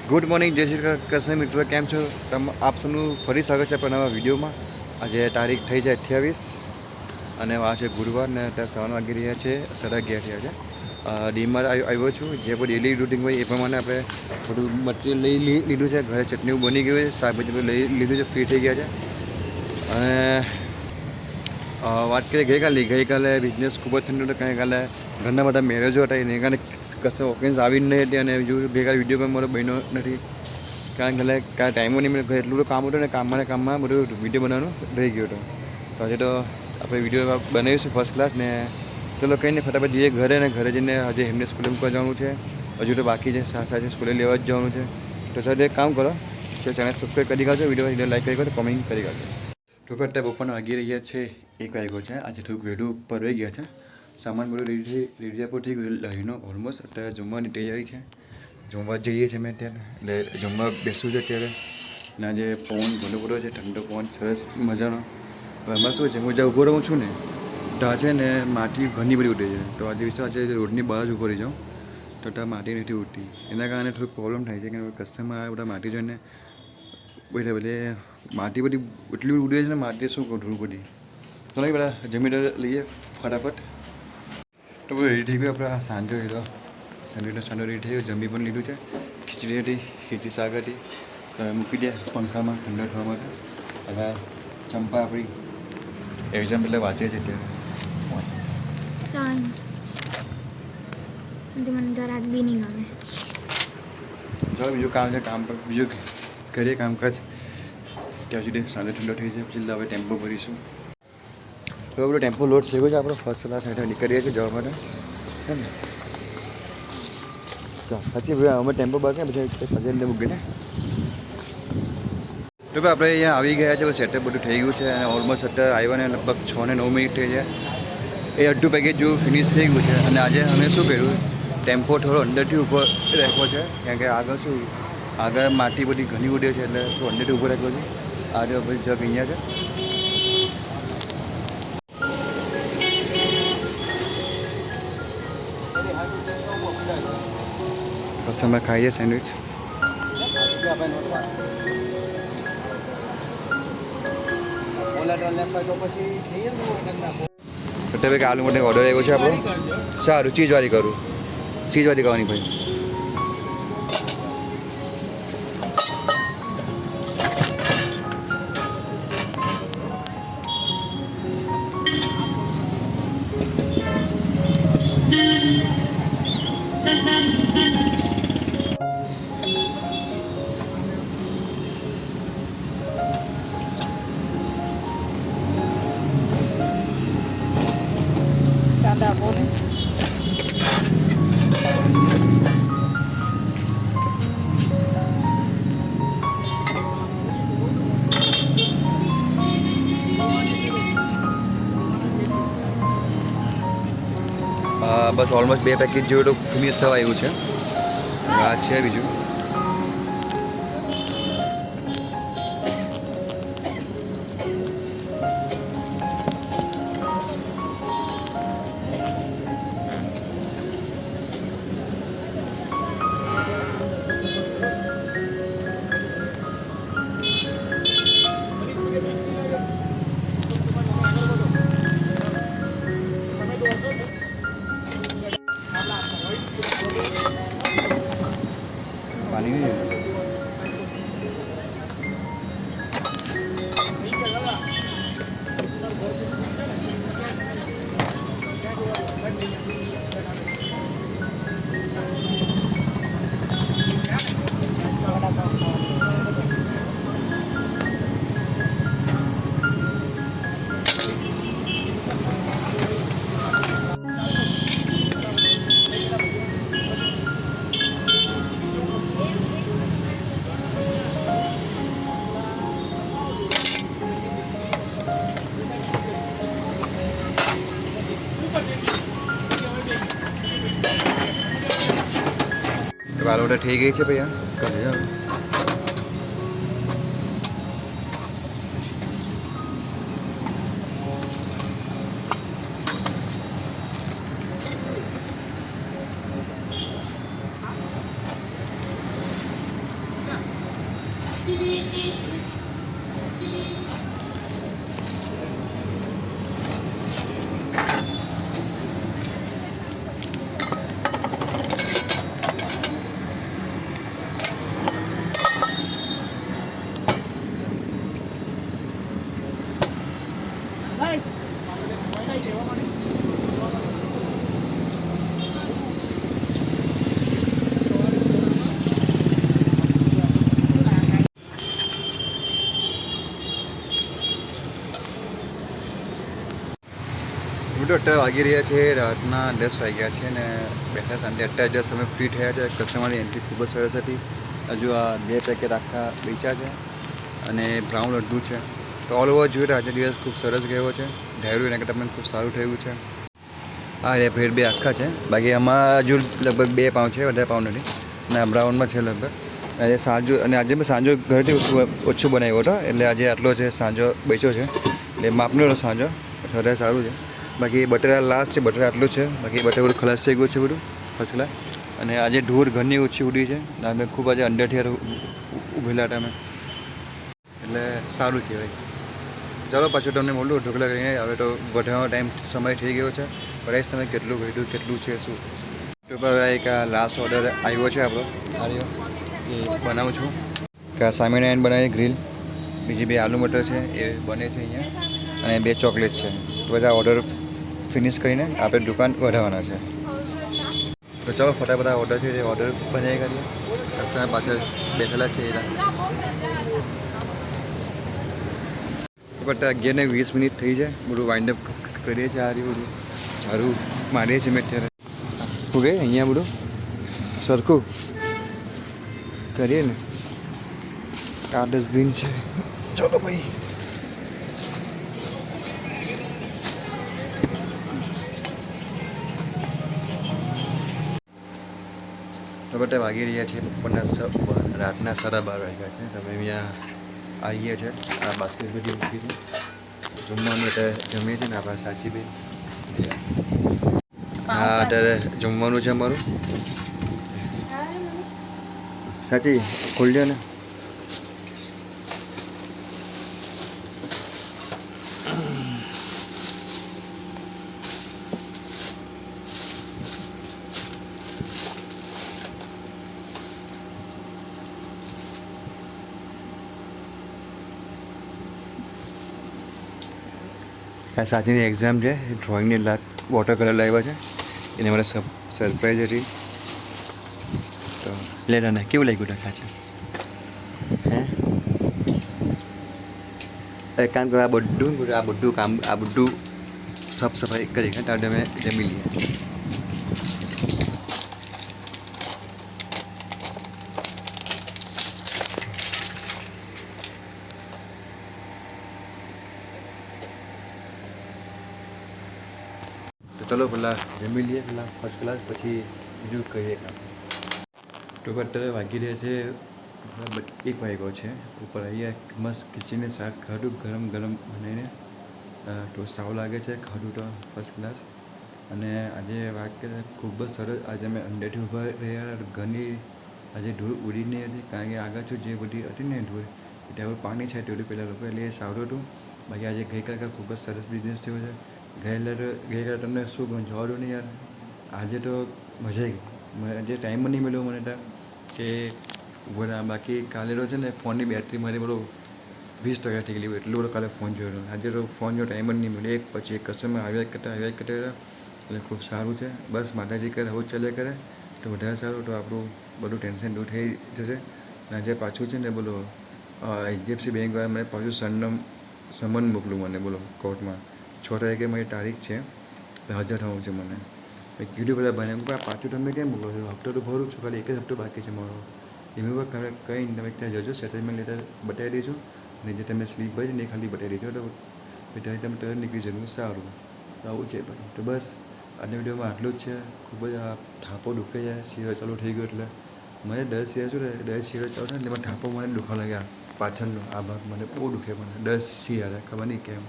Good morning, જય શ્રી કૃષ્ણ મિત્રો, કેમ છો? આપ સૌનું ફરી સ્વાગત છે આપણા નવા વિડીયોમાં. આજે તારીખ થઈ છે 28 અને આ છે ગુરુવાર ને અત્યારે 7 વાગી રહ્યા છે, 11:30 થયા છે. ડીમાં આવ્યો છું. જે પણ ડેલી રૂટિન હોય એ પ્રમાણે આપણે બધું મટીરિયલ લઈ લીધું છે. ઘરે ચટણી બની ગયું છે, શાકભાજી લઈ લીધું છે, ફ્રી થઈ ગયા છે. અને વાત કરીએ ગઈકાલે બિઝનેસ ખૂબ જ ઠંડો હતો. ગઈકાલે ઘરના બધા મેરેજો હતા, એને કારણે કશે ઓકેન્સ આવી જ નહીં હતી. અને ગઈકાલે વિડીયો પણ મારો બન્યો નથી, કારણ કે કાંઈ ટાઈમો નહીં મળે. એટલું બધું કામ હતું ને કામમાં બધું વિડીયો બનાવવાનું રહી ગયો હતો. તો આજે તો આપણે વિડીયો બનાવીશું ફર્સ્ટ ક્લાસ. ને ચલો કંઈ નહીં, ફટાફટ જઈએ ઘરે. ને ઘરે જઈને આજે એમને સ્કૂલે મૂકવા જવાનું છે. હજુ તો બાકી છે, સાથે સ્કૂલે લેવા જ જવાનું છે. તો સર એક કામ કરો, ચેનલ સબસ્ક્રાઈબ કરી કાઢજો, વિડીયો લાઈક કરી કાઢો, કોમેન્ટ કરી કાઢજો. તો અત્યારે બપોરના વાગી રહ્યા છે, 1 વાગ્યો છે. આજે થોડુંક વહેલું ઉપર રહી ગયા છે. સામાન બધું રેડી આપો થઈ ગયું લાવીનો ઓલમોસ્ટ. અત્યારે જમવાની તૈયારી છે, જમવા જઈએ છીએ મેં અત્યારે. એટલે જમવા બેસું છે અત્યારે. અને આજે પવન ઘણો બધો છે, ઠંડો પવન સરસ મજાનો. એમાં શું છે, હું જ્યાં ઊભો રહું છું ને ત્યાં છે ને માટી ઘણી બધી ઉડે છે. તો આજે વિચાર છે રોડની બહાર જ ઊભો રહી જાઉં, તો ત્યાં માટી નથી ઉડતી. એના કારણે થોડુંક પ્રોબ્લેમ થાય છે કે કસ્ટમર આવે બધા માટી જોઈને એટલે માટી બધી એટલી ઉડે છે ને, માટી શું કહું ધૂળ બધી. તો નહીં બધા જમી લઈએ ફટાફટ. તો બધું રેડી થઈ ગયું. આપણે સાંજો લીધો સાંજો રેડી થઈ ગયો. જમી પણ લીધું છે. ખીચડી હતી, ખીચડી શાક હતી. મૂકી દે પંખામાં ઠંડો થવા માટે. હવે ચંપા આપણી એક્ઝામ એટલે વાંચે છે અત્યારે સાયન્સ. મને જરાક બી નહીં ગમે. ચાલો બીજું કામ છે, કામ પર બીજું કરીએ કામકાજ. ત્યાં સુધી સાંજે ઠંડો થઈ જાય પછી હવે ટેમ્પો ભરીશું. તો આપણો ટેમ્પો લોડ થઈ ગયો છે. આપણો ફર્સ્ટ ક્લાસ હેઠળ નીકળીએ છીએ જવા માટે, હે ને? ચાલ સાચી ભાઈ, અમે ટેમ્પો બાકી પછી પજેલને મૂકીને. તો ભાઈ આપણે અહીંયા આવી ગયા છે, સેટઅપ બધું થઈ ગયું છે. અને ઓલમોસ્ટ અત્યારે આવ્યાને લગભગ 6 ને 9 મિનિટ થઈ છે. એ અડધું પેકેજ જેવું ફિનિશ થઈ ગયું છે. અને આજે અમે શું કર્યું, ટેમ્પો થોડો અંદરથી ઊભો રાખ્યો છે, કારણ કે આગળ માટી બધી ઘણી ઉડે છે, એટલે થોડો અંદરથી ઊભો રાખ્યો છે. આજે ભાઈ જગ અહીંયા છે. પછી અમે ખાઈએ સેન્ડવિચ. એટલે ભાઈ આલુ માટે ઓર્ડર આવ્યો છે આપણો. સારું, ચીઝવાળી કરું, ચીઝવાળી કરવાની ભાઈ. બસ ઓલમોસ્ટ 2 પેકેજ જેવું તો ફિનિશ થવા આવ્યું છે. આ છે બીજું. પાણી નહીં. વાલ ઓર્ડર થઈ ગઈ છે ભૈયા, કરી જાઓ. મિત્રો અત્યારે વાગી રહ્યા છે રાતના 10 વાગ્યા છે ને બેઠા શાંતિ. અત્યારે જસ્ટ અમે ફ્રી થયા છે. કસ્ટમરની એન્ટ્રી ખૂબ જ સરસ હતી. હજુ આ 2 પેકેટ આખા વેચ્યા છે અને બ્રાઉન લડ્ડુ છે. તો ઓલ ઓવર જોઈએ તો આજે દિવસ ખૂબ સરસ ગયો છે. ધાર્યું એના કરતાં પણ ખૂબ સારું થયું છે. હા એ બ્રેડ 2 આખા છે. બાકી આમાં હજુ લગભગ 2 પાઉં છે, વધારે પાઉં નથી. અને આ બ્રાઉનમાં છે લગભગ. આજે સાંજો અને આજે મેં સાંજો ઘરેથી ઓછું બનાવ્યો હતો એટલે આજે આટલો છે સાંજો બચ્યો છે એટલે માપનો હતો સાંજો. વધારે સારું છે. બાકી બટેરા લાસ્ટ છે. બટેરા આટલું છે. બાકી બટેરા બધું ખલાસ થઈ ગયું છે બધું ફર્સ્ટ ક્લાસ. અને આજે ઢોર ઘરની ઓછી ઉડી છે. અમે ખૂબ આજે અંદરથી ઉભેલા હતા અમે એટલે સારું કહેવાય. ચાલો પાછું તમને બોલું ઢોકળા કરીને. હવે તો વધારવાનો ટાઈમ સમય થઈ ગયો છે. પ્રાઇસ તમે કેટલું કર્યું, કેટલું છે, શું છે. તો હવે એક લાસ્ટ ઓર્ડર આવ્યો છે આપણો. આ રહ્યો એ બનાવું છું. કે સ્વામિનારાયણ બનાવી ગ્રીલ, બીજી 2 આલુ મટર છે એ બને છે અહીંયા અને 2 ચોકલેટ છે. તો બધા ઓર્ડર ફિનિશ કરીને આપણે દુકાન વધારવાના છે. તો ચાલો ફટાફટ ઓર્ડર છે એ ઓર્ડર બનાવી કરીએ. રસ્તાના પાછળ બેઠેલા છે એના. બટ 11:20 થઈ જાય. બધું વાઇન્ડ અપ કરીએ છીએ. આ રહ્યું બધું સારું મારીએ છીએ મેં અત્યારે. શું કહે અહીંયા બધું સરખું કરીએ ને. આ ડસ્ટબિન છે. ચલો ભાઈ. તો બધા વાગી રહ્યા છે બપોરના રાતના 12:30 વાગ્યા છે. તમે અહીંયા આવીએ છીએ. આ બાસ્કેટ બધી મૂકી છે. જમવાનું અત્યારે જમીએ છીએ ને આપણા સાચી બેન. હા અત્યારે જમવાનું છે અમારું. સાચી ખોલ્યો ને. આ સાચીની એક્ઝામ છે. ડ્રોઈંગની વોટર કલર લાવ્યા છે. એને મને સરપ્રાઈઝ હતી. તો લેતા ને કેવું લાગ્યું હતા સાચી? હે એક કામ કરો, આ બધું કામ આ બધું સાફ સફાઈ કરી ત્યારે અમે જમી લઈએ. તો ચલો પહેલાં જમી લઈએ પહેલાં ફર્સ્ટ ક્લાસ, પછી બીજું કહીએ કામ. તો અત્યારે વાગી રહ્યા છે 1 વાગ્યો છે. ઉપર અહીંયા મસ્ત ખીચડીને શાક ખાધું ગરમ ગરમ બનાવીને. તો સારું લાગે છે ખાધું તો ફર્સ્ટ ક્લાસ. અને આજે વાત કરીએ ખૂબ જ સરસ. આજે અમે અંદરથી ઊભા રહ્યા. ઘરની આજે ધૂળ ઉડી નહીં હતી કારણ કે આગળ જે બધી હતી ને ધૂળ ત્યાં પાણી છે તેવું પહેલાં લોકો એટલે એ સારું હતું. બાકી આજે ગઈકાલે ખૂબ જ સરસ બિઝનેસ થયો છે. ગઈકાલે તમને શું કહું, જવા દો ને યાર. આજે તો મજા આવી ગઈ. જે ટાઈમ નહીં મળ્યો મને ત્યાં કે બાકી કાલે તો છે ને ફોનની બેટરી મારી બધો 20% થઈ ગયેલી. એટલું બધું કાલે ફોન જોયો. આજે તો ફોન જો ટાઈમ જ નહીં મળ્યો. એક પછી એક કસ્ટમર આવ્યા કરતા એટલે ખૂબ સારું છે. બસ માતાજી કરે આવું જ ચાલ્યા કરે તો વધારે સારું. તો આપણું બધું ટેન્શન દૂર થઈ જશે. અને આજે પાછું છે ને બોલો HDFC બેંકવાળા મને પાછું સમન મોકલું મને બોલો કોર્ટમાં. 6 તારીખે મારી તારીખ છે તો હાજર થવું છે મને. મેં કીધું બધા ભાઈને પાછું તમે કેમ મોકલો છો? હપ્તો તો ભરું છું, ખાલી 1 જ હપ્તો બાકી છે મારો. એમાં કંઈ નહીં, તમે ત્યાં જજો સેટલમેન્ટ લેટર બતાવી દેજો અને જે તમે સ્લીપ ભરી ને એ ખાલી બતાવી દેજો તો ત્યારે તમે તરત નીકળી જવું. સારું આવું છે ભાઈ. તો બસ આજના વિડીયોમાં આટલું જ છે. ખૂબ જ આ થાપો દુખે જાય. શિયાળો ચાલુ થઈ ગયો એટલે મને 10 શિયાળો છું ને 10 શિયાળો ચાલુ થાય એટલે મને થાપો મને દુખવા લાગ્યા. પાછળનો આ ભાગ મને બહુ દુખે. મને 10 શિયાળે ખબર નહીં કેમ.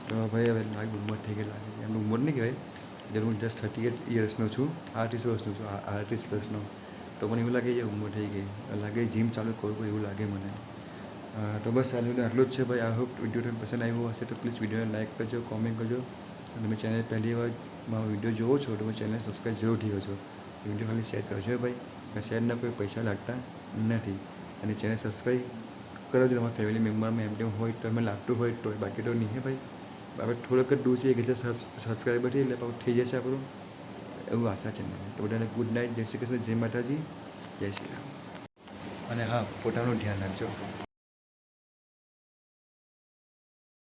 તો ભાઈ હવે મારી ઉંમર થઈ ગઈ લાગે. એમનું ઉંમર નહીં કહેવાય. જ્યારે હું જસ્ટ 38 યર્સનો છું, 38 વર્ષનો છું, 38 વર્ષનો. તો મને એવું લાગે કે ઉંમર થઈ ગઈ લાગે. જીમ ચાલુ કરવું એવું લાગે મને. તો બસ આ વિડીયો આટલું જ છે ભાઈ. આઈ હોપ વિડીયો તમને પસંદ આવ્યો હશે તો પ્લીઝ વિડીયોને લાઇક કરજો, કોમેન્ટ કરજો. અને તમે ચેનલ પહેલી વાર મારો વિડીયો જોવો છો તો ચેનલ સબસ્ક્રાઈબ જરૂરથી કરજો. વિડીયો ખાલી શેર કરજો ભાઈ. શેરના કોઈ પૈસા લાગતા નથી. અને ચેનલ સબસ્ક્રાઈબ કરો છો તમારા ફેમિલી મેમ્બરમાં એમ તેમ હોય તો એમાં લાગતું હોય તો, બાકી તો નહીં ભાઈ. આપણે થોડોક જ દૂર છે 1000 સબસ્ક્રાઈબરથી, એટલે થઈ જશે આપણું એવું આશા છે મને. તો બધાને ગુડ નાઇટ, જય શ્રી કૃષ્ણ, જય માતાજી, જય શ્રી રામ. અને હા, પોતાનું ધ્યાન રાખજો.